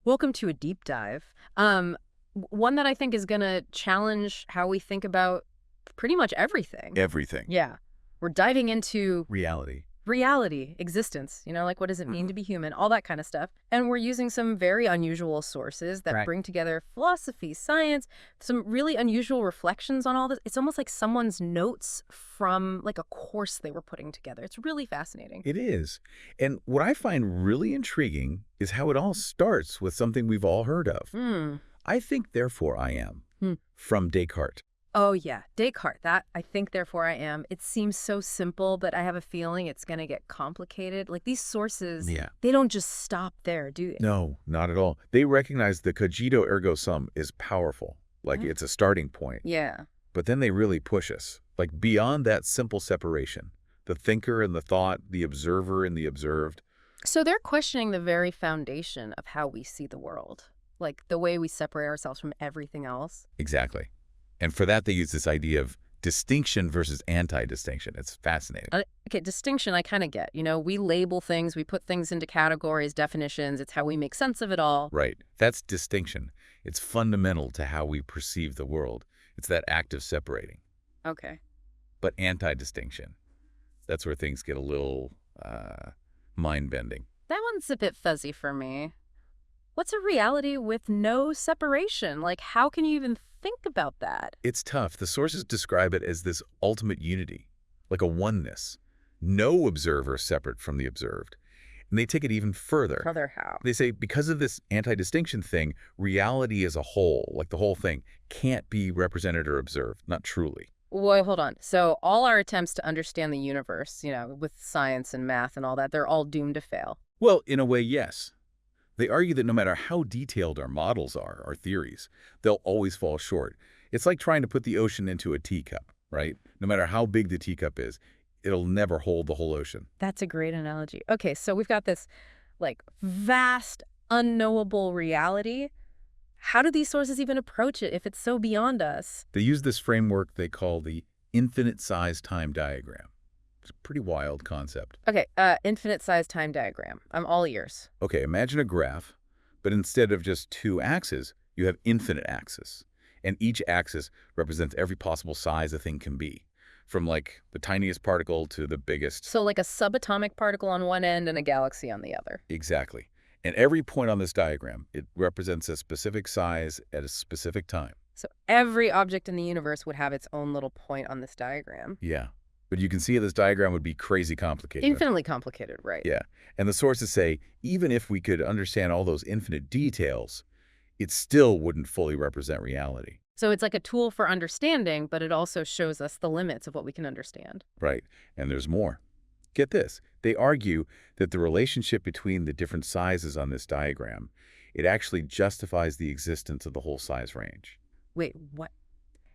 Welcome to a deep dive. One that I think is going to challenge how we think about pretty much everything. Everything. Yeah. We're diving into Reality. reality, existence, like what does it mean to be human, all that kind of stuff. And we're using some very unusual sources that Right. bring together philosophy, science, some really unusual reflections on all this. It's almost like someone's notes from like a course they were putting together. It's really fascinating. It is. And what I find really intriguing is how it all starts with something we've all heard of. Hmm. I think, therefore I am, Hmm. from Descartes. Oh, yeah. Descartes. That I think, therefore I am. It seems so simple, but I have a feeling it's going to get complicated. Like these sources, Yeah. they don't just stop there, do they? No, not at all. They recognize the cogito ergo sum is powerful, like Yeah. it's a starting point. Yeah. But then they really push us, like beyond that simple separation. The thinker and the thought, the observer and the observed. So they're questioning the very foundation of how we see the world, like the way we separate ourselves from everything else. Exactly. And for that, they use this idea of distinction versus anti-distinction. It's fascinating. Okay, distinction I kind of get. We label things, we put things into categories, definitions. It's how we make sense of it all. Right. That's distinction. It's fundamental to how we perceive the world. It's that act of separating. Okay. But anti-distinction, that's where things get a little mind-bending. That one's a bit fuzzy for me. What's a reality with no separation? Like, how can you even think about that? It's tough. The sources describe it as this ultimate unity, like a oneness. No observer separate from the observed. And they take it even further. Further how? They say because of this anti-distinction thing, reality as a whole, like the whole thing, can't be represented or observed, not truly. Well, hold on. So all our attempts to understand the universe, with science and math and all that, they're all doomed to fail. Well, in a way, yes. They argue that no matter how detailed our models are, our theories, they'll always fall short. It's like trying to put the ocean into a teacup, right? No matter how big the teacup is, it'll never hold the whole ocean. That's a great analogy. Okay, so we've got this, like, vast, unknowable reality. How do these sources even approach it if it's so beyond us? They use this framework they call the infinite size time diagram. It's a pretty wild concept. Okay, infinite size time diagram. I'm all ears. Okay, imagine a graph, but instead of just two axes, you have infinite axes. And each axis represents every possible size a thing can be, from like the tiniest particle to the biggest. So like a subatomic particle on one end and a galaxy on the other. Exactly. And every point on this diagram, it represents a specific size at a specific time. So every object in the universe would have its own little point on this diagram. Yeah. But you can see this diagram would be crazy complicated. Infinitely complicated, right? Yeah. And the sources say, even if we could understand all those infinite details, it still wouldn't fully represent reality. So it's like a tool for understanding, but it also shows us the limits of what we can understand. Right. And there's more. Get this. They argue that the relationship between the different sizes on this diagram, it actually justifies the existence of the whole size range. Wait, what?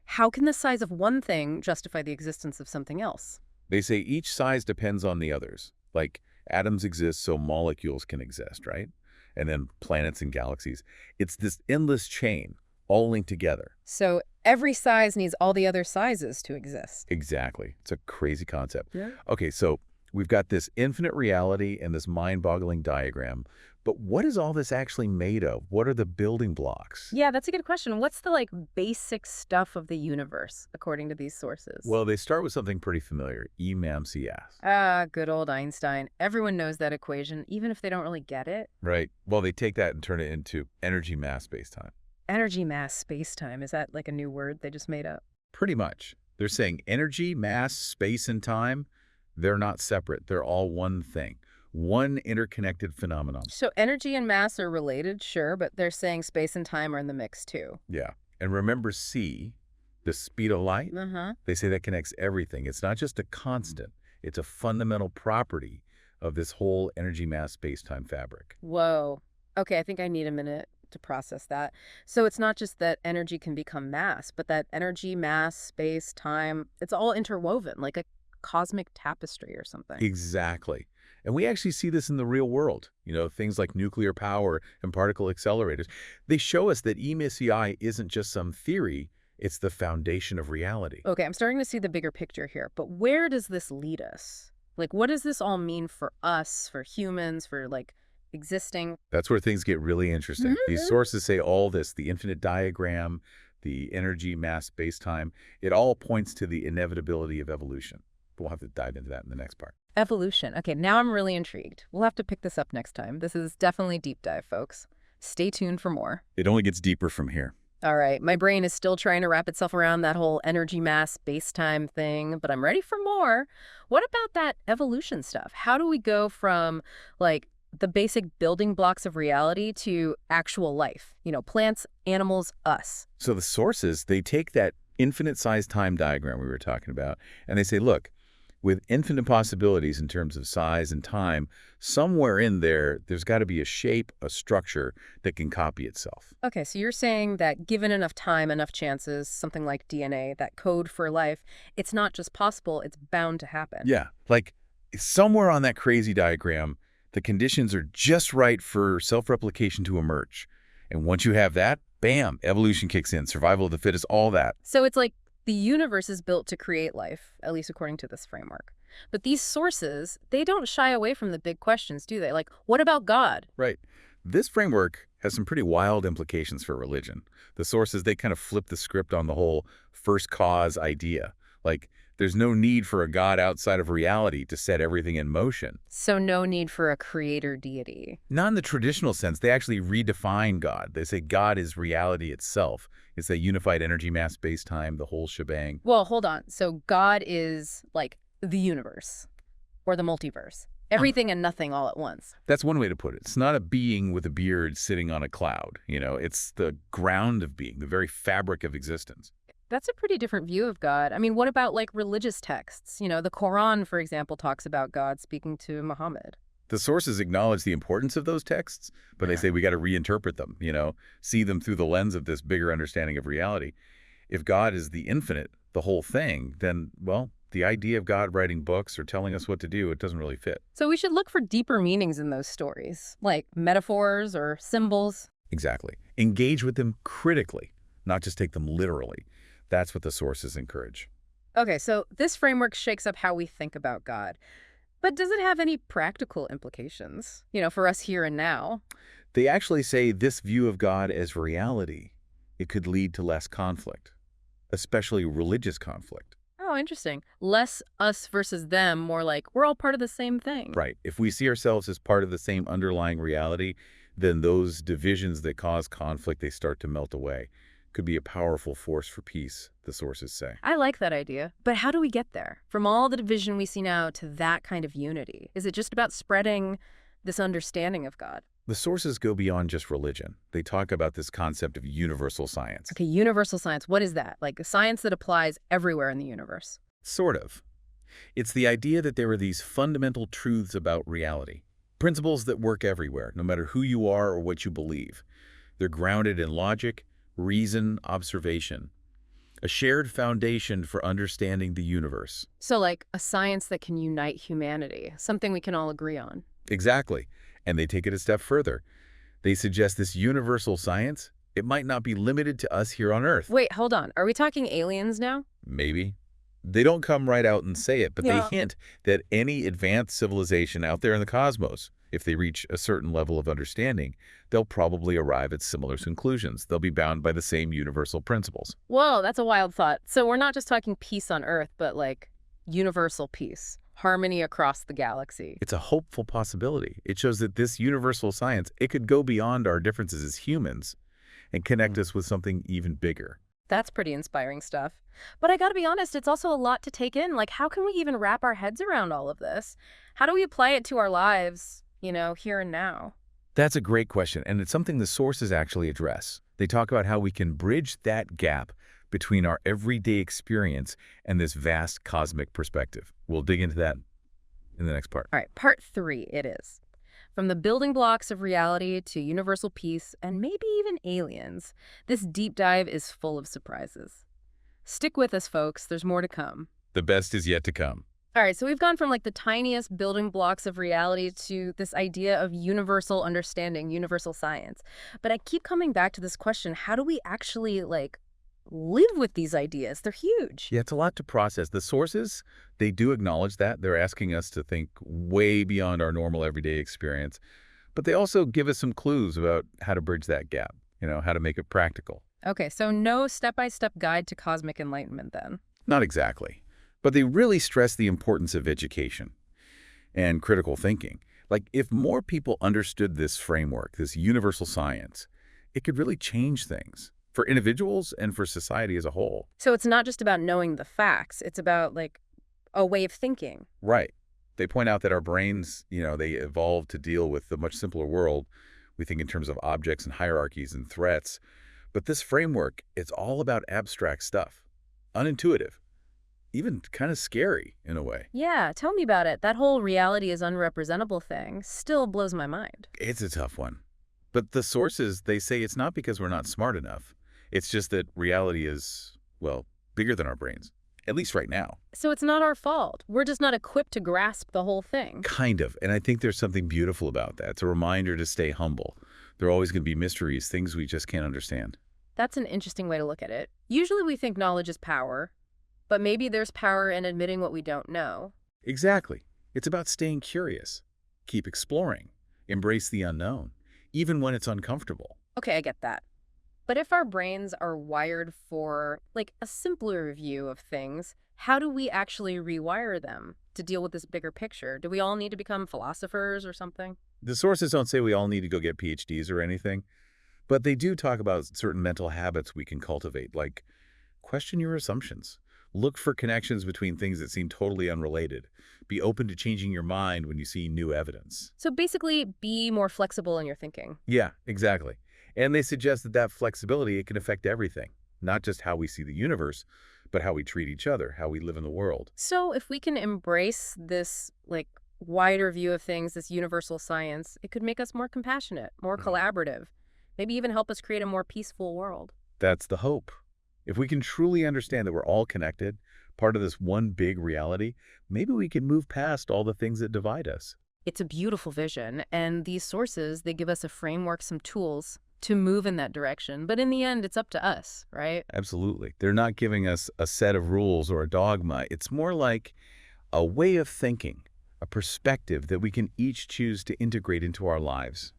How can the size of one thing justify the existence of something else? They say each size depends on the others. Like atoms exist so molecules can exist, right? And then planets and galaxies. It's this endless chain, all linked together. So every size needs all the other sizes to exist. Exactly. It's a crazy concept. Yeah. Okay, so we've got this infinite reality and this mind-boggling diagram. But what is all this actually made of? What are the building blocks? Yeah, that's a good question. What's the basic stuff of the universe, according to these sources? Well, they start with something pretty familiar, E = mc². Ah, good old Einstein. Everyone knows that equation, even if they don't really get it. Right. Well, they take that and turn it into energy, mass, space-time. Energy, mass, space-time. Is that like a new word they just made up? Pretty much. They're saying energy, mass, space, and time, they're not separate. They're all one thing. One interconnected phenomenon. So energy and mass are related, sure, but they're saying space and time are in the mix too. Yeah. And remember c, the speed of light? They say that connects everything. It's not just a constant. It's a fundamental property of this whole energy, mass, space-time fabric. Whoa. Okay, I think I need a minute to process that. So it's not just that energy can become mass, but that energy, mass, space, time, it's all interwoven, like a cosmic tapestry or something. Exactly. And we actually see this in the real world. Things like nuclear power and particle accelerators. They show us that E = mc² isn't just some theory, it's the foundation of reality. Okay, I'm starting to see the bigger picture here, but where does this lead us? Like, what does this all mean for us, for humans, for, existing. That's where things get really interesting. These Mhm. sources say all this, the infinite diagram, the energy, mass, space-time, it all points to the inevitability of evolution. We'll have to dive into that in the next part. Evolution. Okay, now I'm really intrigued. We'll have to pick this up next time. This is definitely deep dive, folks. Stay tuned for more. It only gets deeper from here. All right, my brain is still trying to wrap itself around that whole energy mass space-time thing, but I'm ready for more. What about that evolution stuff? How do we go from like the basic building blocks of reality to actual life? Plants, animals, us. So the sources, they take that infinite size time diagram we were talking about, and they say, look, with infinite possibilities in terms of size and time, somewhere in there, there's got to be a shape, a structure that can copy itself. Okay, so you're saying that given enough time, enough chances, something like DNA, that code for life, it's not just possible, it's bound to happen. Yeah, like somewhere on that crazy diagram, the conditions are just right for self-replication to emerge. And once you have that, bam, evolution kicks in, survival of the fittest, all that. So it's like the universe is built to create life, at least according to this framework. But these sources, they don't shy away from the big questions, do they? Like, what about God? Right. This framework has some pretty wild implications for religion. The sources, they kind of flip the script on the whole first cause idea. Like, there's no need for a God outside of reality to set everything in motion. So no need for a creator deity. Not in the traditional sense. They actually redefine God. They say God is reality itself. It's a unified energy, mass, space-time, the whole shebang. Well, hold on. So God is like the universe or the multiverse. Everything and nothing all at once. That's one way to put it. It's not a being with a beard sitting on a cloud. It's the ground of being, the very fabric of existence. That's a pretty different view of God. I mean, what about like religious texts? The Quran, for example, talks about God speaking to Muhammad. The sources acknowledge the importance of those texts, but they say we got to reinterpret them, see them through the lens of this bigger understanding of reality. If God is the infinite, the whole thing, then, well, the idea of God writing books or telling us what to do, it doesn't really fit. So we should look for deeper meanings in those stories, like metaphors or symbols. Exactly. Engage with them critically, not just take them literally. That's what the sources encourage. Okay, so this framework shakes up how we think about God. But does it have any practical implications, for us here and now? They actually say this view of God as reality, it could lead to less conflict, especially religious conflict. Oh, interesting. Less us versus them, more like we're all part of the same thing. Right. If we see ourselves as part of the same underlying reality, then those divisions that cause conflict, they start to melt away. Could be a powerful force for peace, the sources say. I like that idea. But how do we get there? From all the division we see now to that kind of unity? Is it just about spreading this understanding of God? The sources go beyond just religion. They talk about this concept of universal science. Okay, universal science. What is that? Like a science that applies everywhere in the universe. Sort of. It's the idea that there are these fundamental truths about reality, principles that work everywhere, no matter who you are or what you believe. They're grounded in logic, reason, observation, a shared foundation for understanding the universe. So like a science that can unite humanity, something we can all agree on. Exactly. And they take it a step further. They suggest this universal science, it might not be limited to us here on Earth. Wait, hold on. Are we talking aliens now? Maybe. They don't come right out and say it, but Yeah. they hint that any advanced civilization out there in the cosmos, if they reach a certain level of understanding, they'll probably arrive at similar conclusions. They'll be bound by the same universal principles. Whoa, that's a wild thought. So we're not just talking peace on Earth, but like universal peace, harmony across the galaxy. It's a hopeful possibility. It shows that this universal science, it could go beyond our differences as humans and connect us with something even bigger. That's pretty inspiring stuff. But I gotta be honest, it's also a lot to take in. Like, how can we even wrap our heads around all of this? How do we apply it to our lives, here and now? That's a great question, and it's something the sources actually address. They talk about how we can bridge that gap between our everyday experience and this vast cosmic perspective. We'll dig into that in the next part. All right, part 3 it is. From the building blocks of reality to universal peace and maybe even aliens, this deep dive is full of surprises. Stick with us, folks. There's more to come. The best is yet to come. All right, so we've gone from like the tiniest building blocks of reality to this idea of universal understanding, universal science. But I keep coming back to this question, how do we actually live with these ideas? They're huge. Yeah, it's a lot to process. The sources, they do acknowledge that. They're asking us to think way beyond our normal everyday experience. but they also give us some clues about how to bridge that gap, how to make it practical. Okay, so no step-by-step guide to cosmic enlightenment then. Not exactly, but they really stress the importance of education and critical thinking. Like, if more people understood this framework, this universal science, it could really change things for individuals and for society as a whole. So it's not just about knowing the facts, it's about, like, a way of thinking. Right. They point out that our brains, they evolved to deal with the much simpler world. We think in terms of objects and hierarchies and threats. But this framework, it's all about abstract stuff, unintuitive, even kind of scary in a way. Yeah, tell me about it. That whole reality is unrepresentable thing still blows my mind. It's a tough one. But the sources, they say it's not because we're not smart enough. It's just that reality is, well, bigger than our brains, at least right now. So it's not our fault. We're just not equipped to grasp the whole thing. Kind of. And I think there's something beautiful about that. It's a reminder to stay humble. There are always going to be mysteries, things we just can't understand. That's an interesting way to look at it. Usually we think knowledge is power, but maybe there's power in admitting what we don't know. Exactly. It's about staying curious. Keep exploring. Embrace the unknown, even when it's uncomfortable. Okay, I get that. But if our brains are wired for, like, a simpler view of things, how do we actually rewire them to deal with this bigger picture? Do we all need to become philosophers or something? The sources don't say we all need to go get PhDs or anything, but they do talk about certain mental habits we can cultivate, like question your assumptions. Look for connections between things that seem totally unrelated. Be open to changing your mind when you see new evidence. So basically, be more flexible in your thinking. Yeah, exactly. And they suggest that flexibility, it can affect everything, not just how we see the universe, but how we treat each other, how we live in the world. So if we can embrace this, like, wider view of things, this universal science, it could make us more compassionate, more collaborative, maybe even help us create a more peaceful world. That's the hope. If we can truly understand that we're all connected, part of this one big reality, maybe we can move past all the things that divide us. It's a beautiful vision, and these sources, they give us a framework, some tools to move in that direction. But in the end, it's up to us, right? Absolutely. They're not giving us a set of rules or a dogma. It's more like a way of thinking, a perspective that we can each choose to integrate into our lives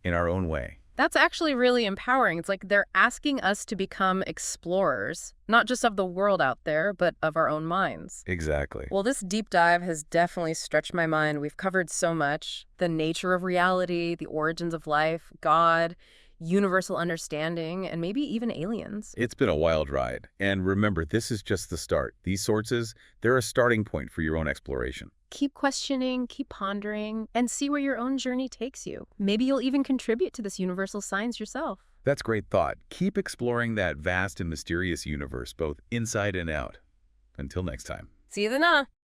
in our own way. That's actually really empowering. It's like they're asking us to become explorers, not just of the world out there, but of our own minds. Exactly. Well, this deep dive has definitely stretched my mind. We've covered so much: the nature of reality, the origins of life, God, universal understanding, and maybe even aliens. It's been a wild ride. And remember, this is just the start. These sources, they're a starting point for your own exploration. Keep questioning, keep pondering, and see where your own journey takes you. Maybe you'll even contribute to this universal science yourself. That's great thought. Keep exploring that vast and mysterious universe, both inside and out. Until next time. See you then.